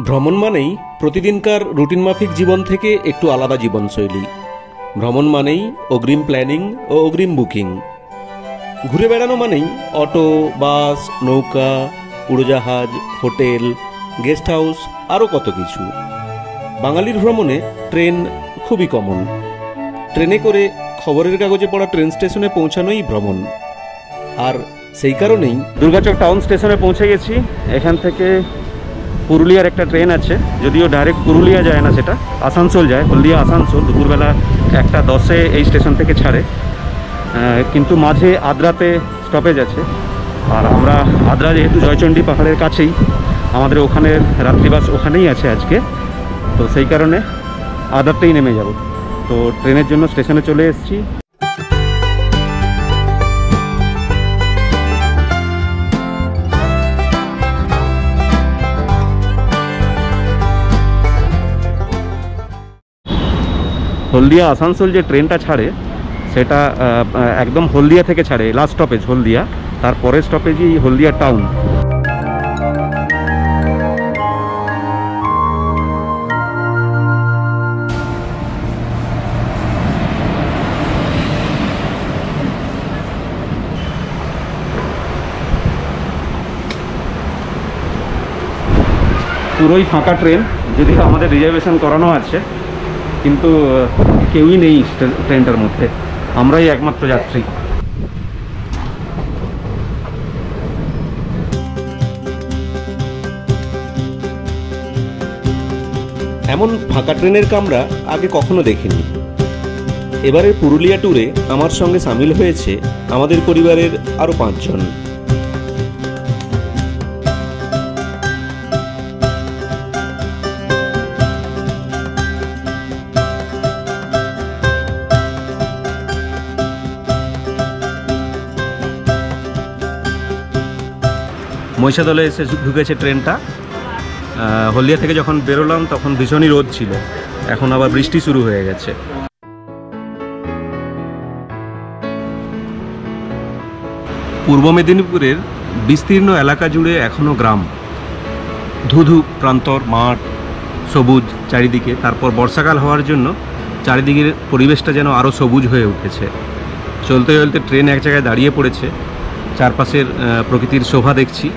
ভ্রমণ মানেই প্রতিদিনকার রুটিন মাফিক জীবন থেকে একটু আলাদা জীবনশৈলী। ভ্রমণ মানেই অগ্রিম প্ল্যানিং ও অগ্রিম বুকিং। ঘুরে বেড়ানো মানেই অটো, বাস, নৌকা, উড়োজাহাজ, হোটেল, গেস্ট হাউস, আরও কত কিছু। বাঙালির ভ্রমণে ট্রেন খুবই কমন। ট্রেনে করে খবরের কাগজে পড়া ট্রেন স্টেশনে পৌঁছানোই ভ্রমণ। আর সেই কারণেই দুর্গাচক টাউন স্টেশনে পৌঁছে গেছি। এখান থেকে পুরুলিয়ার একটা ট্রেন আছে, যদিও ডাইরেক্ট পুরুলিয়া যায় না, সেটা আসানসোল যায়, হলদিয়া আসানসোল। দুপুরবেলা 1:10-এ এই স্টেশন থেকে ছাড়ে, কিন্তু মাঝে আদ্রাতে স্টপেজ আছে। আর আমরা আদ্রা যেহেতু জয়চণ্ডী পাহাড়ের কাছেই, আমাদের ওখানের রাত্রিবাস ওখানেই আছে আজকে, তো সেই কারণে আদ্রাতেই নেমে যাব। তো ট্রেনের জন্য স্টেশনে চলে এসেছি। হলদিয়া আসানসোল যে ট্রেনটা ছাড়ে সেটা একদম হলদিয়া থেকে ছাড়ে, লাস্ট স্টপেজ হলদিয়া, তারপরের স্টপেজই হলদিয়া টাউন। পুরোই ফাঁকা ট্রেন, যদিও আমাদের রিজার্ভেশন করানো আছে, কিন্তু কেউই নেই ট্রেনটার মধ্যে, আমরাই একমাত্র যাত্রী। এমন ফাঁকা ট্রেনের কামরা আগে কখনো দেখিনি। এবারের পুরুলিয়া ট্যুরে আমার সঙ্গে সামিল হয়েছে আমাদের পরিবারের আরও 5 জন। মহিষাদলে এসে ঢুকেছে ট্রেনটা। হলদিয়া থেকে যখন বেরোলাম তখন ভীষণই রোদ ছিল, এখন আবার বৃষ্টি শুরু হয়ে গেছে। পূর্ব মেদিনীপুরের বিস্তীর্ণ এলাকা জুড়ে এখনও গ্রাম, ধুধু প্রান্তর, মাঠ, সবুজ চারিদিকে। তারপর বর্ষাকাল হওয়ার জন্য চারিদিকের পরিবেশটা যেন আরও সবুজ হয়ে উঠেছে। চলতে চলতে ট্রেন এক জায়গায় দাঁড়িয়ে পড়েছে, চারপাশের প্রকৃতির শোভা দেখছি।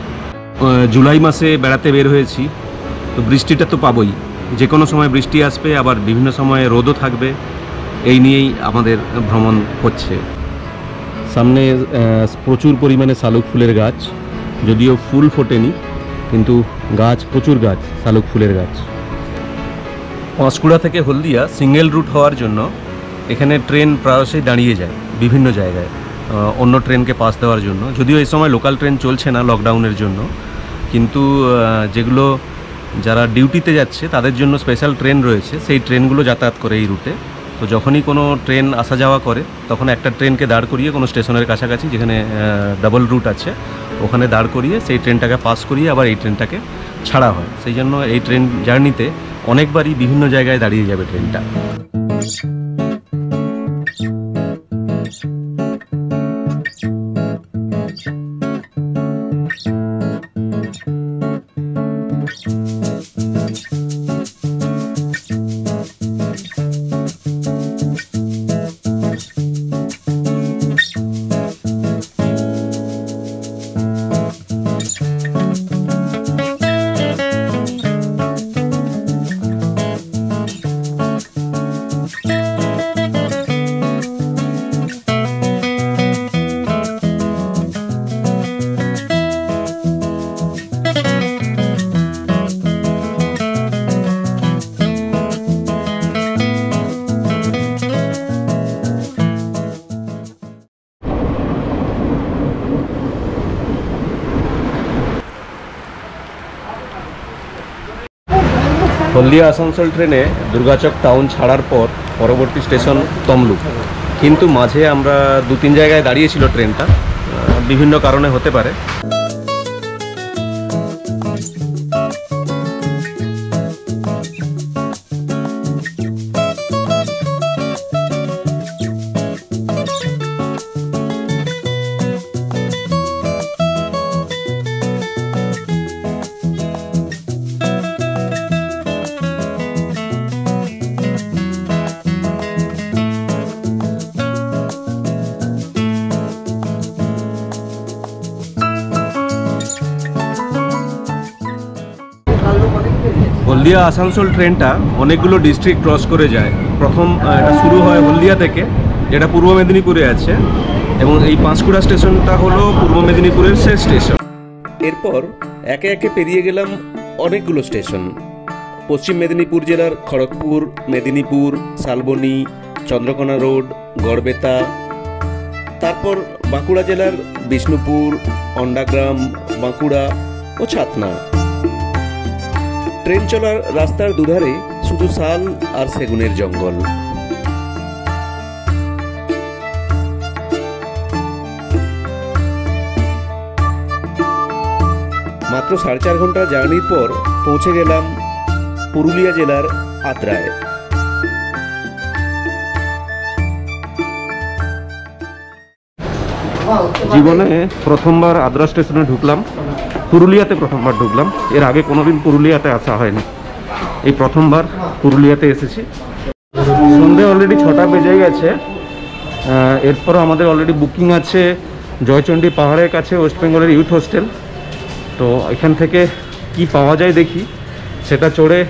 জুলাই মাসে বেড়াতে বের হয়েছি, তো বৃষ্টিটা তো পাবই, যে কোনো সময় বৃষ্টি আসবে, আবার বিভিন্ন সময়ে রোদও থাকবে, এই নিয়েই আমাদের ভ্রমণ হচ্ছে। সামনে প্রচুর পরিমাণে শালুক ফুলের গাছ, যদিও ফুল ফোটেনি, কিন্তু গাছ, প্রচুর গাছ, শালুক ফুলের গাছ। পাঁশকুড়া থেকে হলদিয়া সিঙ্গেল রুট হওয়ার জন্য এখানে ট্রেন প্রায়শই দাঁড়িয়ে যায় বিভিন্ন জায়গায় অন্য ট্রেনকে পাস দেওয়ার জন্য। যদিও এই সময় লোকাল ট্রেন চলছে না লকডাউনের জন্য, কিন্তু যেগুলো যারা ডিউটিতে যাচ্ছে তাদের জন্য স্পেশাল ট্রেন রয়েছে, সেই ট্রেনগুলো যাতায়াত করে এই রুটে। তো যখনই কোনো ট্রেন আসা যাওয়া করে তখন একটা ট্রেনকে দাঁড় করিয়ে কোনো স্টেশনের কাছাকাছি, যেখানে ডাবল রুট আছে, ওখানে দাঁড় করিয়ে সেই ট্রেনটাকে পাস করিয়ে আবার এই ট্রেনটাকে ছাড়া হয়। সেই জন্য এই ট্রেন জার্নিতে অনেকবারই বিভিন্ন জায়গায় দাঁড়িয়ে যাবে ট্রেনটা। হলদিয়া আসানসোল ট্রেনে দুর্গাচক টাউন ছাড়ার পর পরবর্তী স্টেশন তমলুক, কিন্তু মাঝে আমরা 2-3 জায়গায় দাঁড়িয়েছিল ট্রেনটা, বিভিন্ন কারণে হতে পারে। হলদিয়া আসানসোল ট্রেনটা অনেকগুলো ডিস্ট্রিক্ট ক্রস করে যায়। প্রথম এটা শুরু হয় হলদিয়া থেকে, যেটা পূর্ব মেদিনীপুরে আছে, এবং এই পাঁশকুড়া স্টেশনটা হলো পূর্ব মেদিনীপুরের শেষ স্টেশন। এরপর একে একে পেরিয়ে গেলাম অনেকগুলো স্টেশন। পশ্চিম মেদিনীপুর জেলার খড়গপুর, মেদিনীপুর, শালবনী, চন্দ্রকোনা রোড, গড়বেতা, তারপর বাঁকুড়া জেলার বিষ্ণুপুর, অন্ডাগ্রাম, বাঁকুড়া ও ছাতনা। ট্রেন চলার রাস্তার দুধারে শুধু শাল আর সেগুনের জঙ্গল। মাত্র 4.5 ঘন্টা জার্নির পর পৌঁছে গেলাম পুরুলিয়া জেলার আদ্রায়। জীবনে প্রথমবার আদ্রা স্টেশনে ঢুকলাম, পুরুলিয়াতে প্রথমবার ঢুকলাম। এর আগে কোনোদিন পুরুলিয়াতে আসা হয়নি, এই প্রথমবার পুরুলিয়াতে এসেছি। সন্ধে অলরেডি 6টা বেজে গেছে। এরপর আমাদের অলরেডি বুকিং আছে জয়চণ্ডী পাহাড়ের কাছে ওয়েস্ট বেঙ্গলের ইউথ হোস্টেল। তো এখান থেকে কি পাওয়া যায় দেখি, সেটা চড়ে।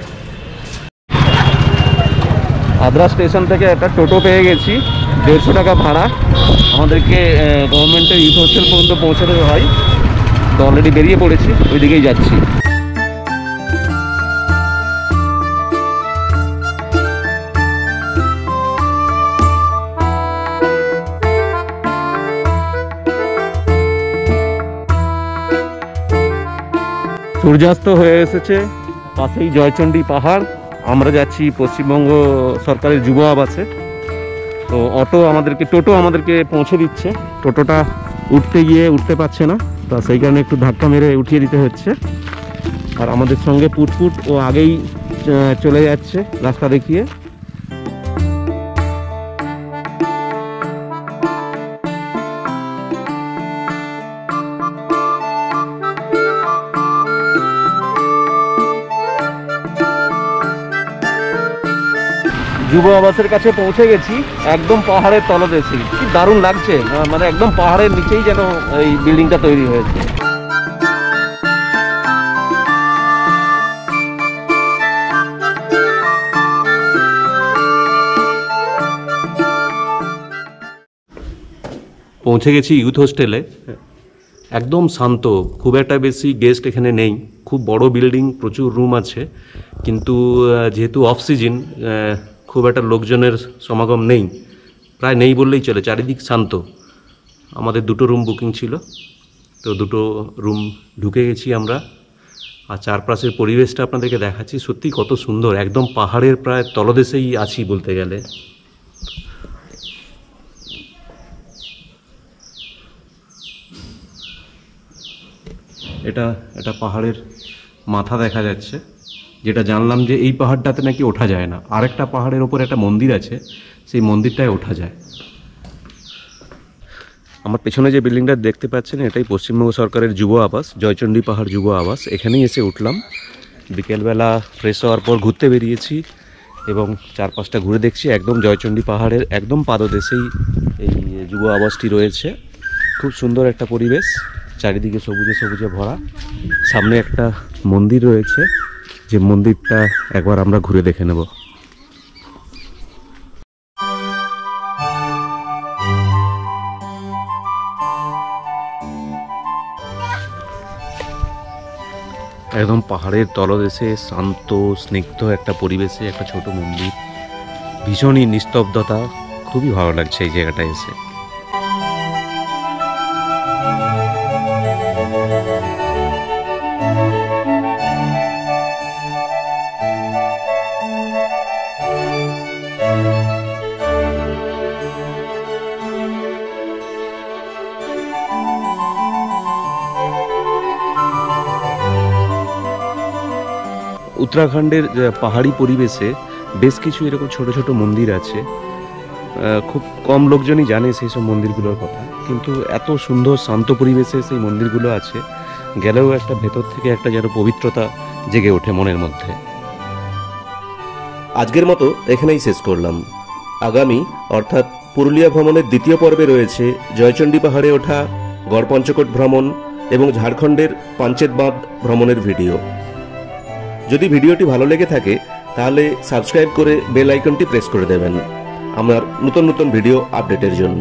আদ্রা স্টেশন থেকে একটা টোটো পেয়ে গেছি, 150 টাকা ভাড়া। আমাদেরকে গভর্নমেন্টের ইউথ হোস্টেল পর্যন্ত পৌঁছাতে হয়। তো অলরেডি বেরিয়ে পড়েছি, ওই দিকেই যাচ্ছি। সূর্যাস্ত হয়ে এসেছে, পাশেই জয়চণ্ডী পাহাড়। আমরা যাচ্ছি পশ্চিমবঙ্গ সরকারের যুব আবাসে। তো টোটো আমাদেরকে পৌঁছে দিচ্ছে। টোটোটা উঠতে গিয়ে উঠতে পারছে না, তা সেই কারণে একটু ধাক্কা মেরে উঠিয়ে দিতে হচ্ছে। আর আমাদের সঙ্গে পুটপুট ও আগেই চলে যাচ্ছে রাস্তা দেখিয়ে। যুব আবাসের কাছে পৌঁছে গেছি, একদম পাহাড়ের তলদেশে। কি দারুণ লাগছে, মানে একদম পাহাড়ের নিচেই যেন এই বিল্ডিংটা তৈরি হয়েছে। পৌঁছে গেছি ইউথ হোস্টেলে। একদম শান্ত, খুব একটা বেশি গেস্ট এখানে নেই। খুব বড় বিল্ডিং, প্রচুর রুম আছে, কিন্তু যেহেতু অফ সিজন খুব একটা লোকজনের সমাগম নেই, প্রায় নেই বললেই চলে। চারিদিক শান্ত। আমাদের 2টো রুম বুকিং ছিল, তো 2টো রুম ঢুকে গেছি আমরা। আর চারপাশের পরিবেশটা আপনাদেরকে দেখাচ্ছি, সত্যি কত সুন্দর। একদম পাহাড়ের প্রায় তলদেশেই আছি বলতে গেলে। এটা পাহাড়ের মাথা দেখা যাচ্ছে, যেটা জানলাম যে এই পাহাড়টাতে নাকি ওঠা যায় না। আরেকটা পাহাড়ের ওপর একটা মন্দির আছে, সেই মন্দিরটায় ওঠা যায়। আমার পেছনে যে বিল্ডিংটা দেখতে পাচ্ছেন, এটাই পশ্চিমবঙ্গ সরকারের যুব আবাস, জয়চণ্ডী পাহাড় যুব আবাস। এখানেই এসে উঠলাম। বিকেলবেলা ফ্রেশ হওয়ার পর ঘুরতে বেরিয়েছি এবং চারপাশটা ঘুরে দেখছি। একদম জয়চণ্ডী পাহাড়ের একদম পাদদেশেই এই যুব আবাসটি রয়েছে। খুব সুন্দর একটা পরিবেশ, চারিদিকে সবুজে সবুজে ভরা। সামনে একটা মন্দির রয়েছে, যে মন্দিরটা একবার আমরা ঘুরে দেখে নেব। একদম পাহাড়ের তলদেশে শান্ত স্নিগ্ধ একটা পরিবেশে একটা ছোট মন্দির, ভীষণই নিস্তব্ধতা। খুবই ভালো লাগছে এই জায়গাটা এসে। উত্তরাখণ্ডের পাহাড়ি পরিবেশে বেশ কিছু এরকম ছোট ছোট মন্দির আছে। খুব কম লোকজনই জানে সেই সব মন্দিরগুলোর কথা, কিন্তু এত সুন্দর শান্ত পরিবেশে সেই মন্দিরগুলো আছে, গেলেও একটা ভেতর থেকে একটা যেন পবিত্রতা জেগে ওঠে মনের মধ্যে। আজকের মতো এখানেই শেষ করলাম। আগামী অর্থাৎ পুরুলিয়া ভ্রমণের দ্বিতীয় পর্বে রয়েছে জয়চণ্ডী পাহাড়ে ওঠা, গড়পঞ্চকোট ভ্রমণ এবং ঝাড়খণ্ডের পাঞ্চেত বাঁধ ভ্রমণের ভিডিও। যদি ভিডিওটি ভালো লেগে থাকে তাহলে সাবস্ক্রাইব করে বেল আইকনটি প্রেস করে দেবেন আমার নতুন নতুন ভিডিও আপডেটের জন্য।